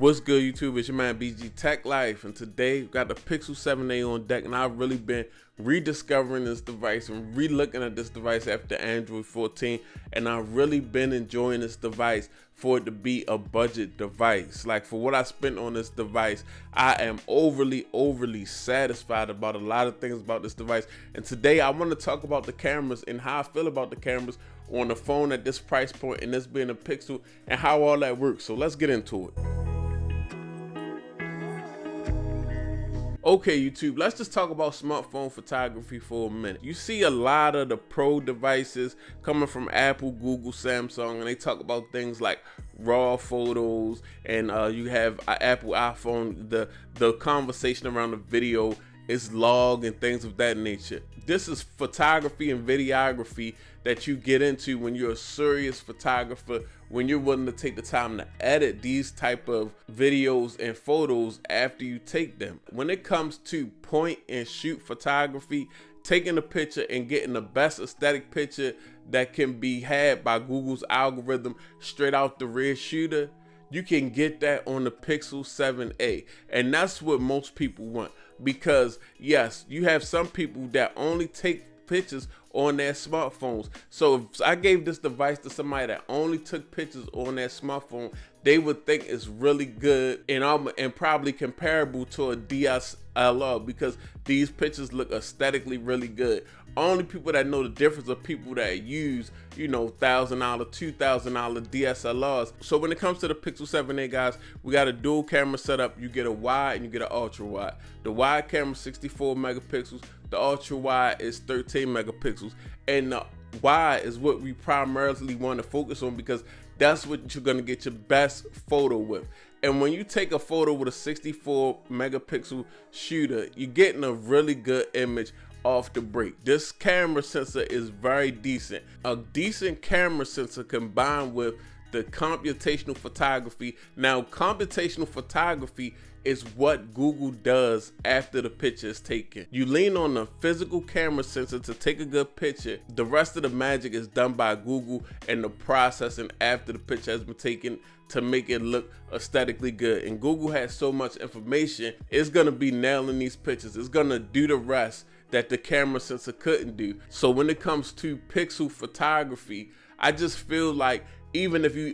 What's good, YouTube? It's your man BG Tech Life, and today we got the Pixel 7a on deck, and I've really been rediscovering this device and re-looking at this device after Android 14, and I've really been enjoying this device for it to be a budget device. Like, for what I spent on this device, I am overly satisfied about a lot of things about this device. And today I want to talk about the cameras and how I feel about the cameras on the phone at this price point, and this being a Pixel, and how all that works. So let's get into it. Okay, YouTube, let's just talk about smartphone photography for a minute. You see a lot of the pro devices coming from Apple, Google, Samsung, and they talk about things like raw photos, and you have an Apple iPhone, the conversation around the video is log and things of that nature. This is photography and videography that you get into when you're a serious photographer, when you're willing to take the time to edit these type of videos and photos after you take them. When it comes to point and shoot photography, taking a picture and getting the best aesthetic picture that can be had by Google's algorithm straight out the rear shooter, you can get that on the Pixel 7a, and that's what most people want. Because yes, you have some people that only take pictures on their smartphones. So if I gave this device to somebody that only took pictures on their smartphone, they would think it's really good and probably comparable to a DSLR, because these pictures look aesthetically really good. Only people that know the difference are people that use, you know, $1,000, $2,000 DSLRs. So when it comes to the Pixel 7a, guys, we got a dual camera setup. You get a wide and you get an ultra wide. The wide camera 64 megapixels, the ultra wide is 13 megapixels, and the wide is what we primarily want to focus on because that's what you're going to get your best photo with. And when you take a photo with a 64 megapixel shooter, you're getting a really good image off the break. This camera sensor is very decent. A decent camera sensor combined with the computational photography. Now, computational photography is what Google does after the picture is taken. You lean on the physical camera sensor to take a good picture. The rest of the magic is done by Google and the processing after the picture has been taken to make it look aesthetically good. And Google has so much information, it's gonna be nailing these pictures. It's gonna do the rest that the camera sensor couldn't do. So when it comes to pixel photography, I just feel like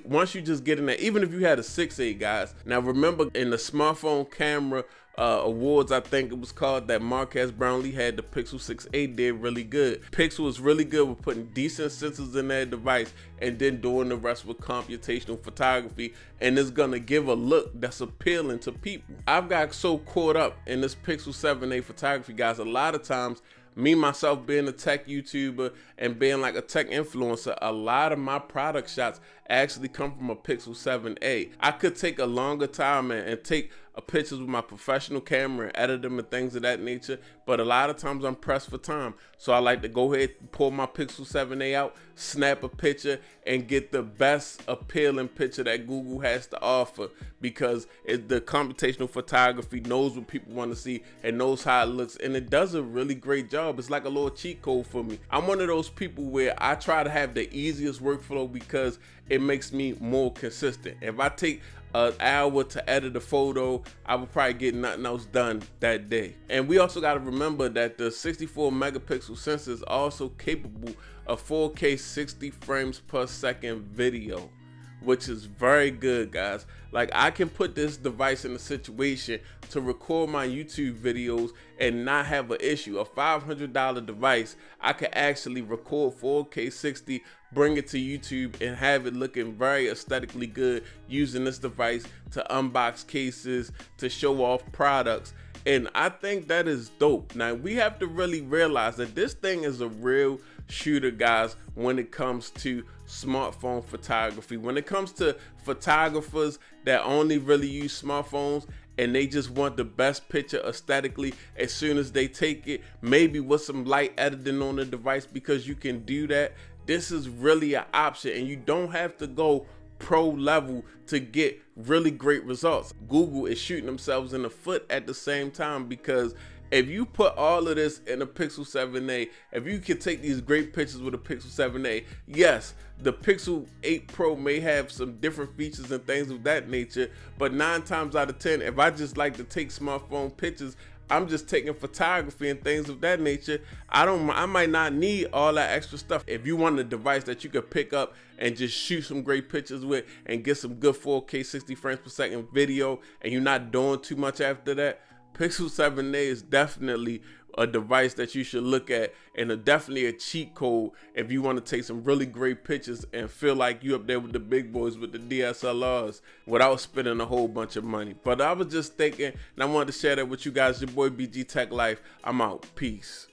once you just get in there, even if you had a 6.8, guys. Now remember, in the smartphone camera awards, I think it was called, that Marquez Brownlee had the Pixel 6a did really good. Pixel is really good with putting decent sensors in their device and then doing the rest with computational photography, and it's gonna give a look that's appealing to people. I've got so caught up in this Pixel 7a photography, guys. A lot of times, me myself being a tech YouTuber and being like a tech influencer, a lot of my product shots actually come from a Pixel 7a. I could take a longer time and take pictures with my professional camera and edit them and things of that nature, but a lot of times I'm pressed for time. So I like to go ahead and pull my Pixel 7a out, snap a picture, and get the best appealing picture that Google has to offer, because the computational photography knows what people want to see and knows how it looks, and it does a really great job. It's like a little cheat code for me. I'm one of those people where I try to have the easiest workflow because it makes me more consistent. If I take an hour to edit a photo, I would probably get nothing else done that day. And we also got to remember that the 64 megapixel sensor is also capable of 4K 60 frames per second video, which is very good, guys. Like, I can put this device in a situation to record my YouTube videos and not have an issue. A $500 device, I can actually record 4K 60, bring it to YouTube, and have it looking very aesthetically good using this device to unbox cases, to show off products. And I think that is dope. Now, we have to really realize that this thing is a real shooter, guys, when it comes to smartphone photography. When it comes to photographers that only really use smartphones and they just want the best picture aesthetically as soon as they take it, maybe with some light editing on the device, because you can do that. This is really an option, and you don't have to go pro level to get really great results. Google is shooting themselves in the foot at the same time, because If you put all of this in a Pixel 7a, if you can take these great pictures with a Pixel 7a, yes, the Pixel 8 Pro may have some different features and things of that nature, but 9 times out of 10, if I just like to take smartphone pictures, I'm just taking photography and things of that nature, I might not need all that extra stuff. If you want a device that you could pick up and just shoot some great pictures with and get some good 4K 60 frames per second video, and you're not doing too much after that, Pixel 7a is definitely a device that you should look at, and definitely a cheat code if you want to take some really great pictures and feel like you up there with the big boys with the DSLRs without spending a whole bunch of money. But I was just thinking, and I wanted to share that with you guys. Your boy BG Tech Life. I'm out. Peace.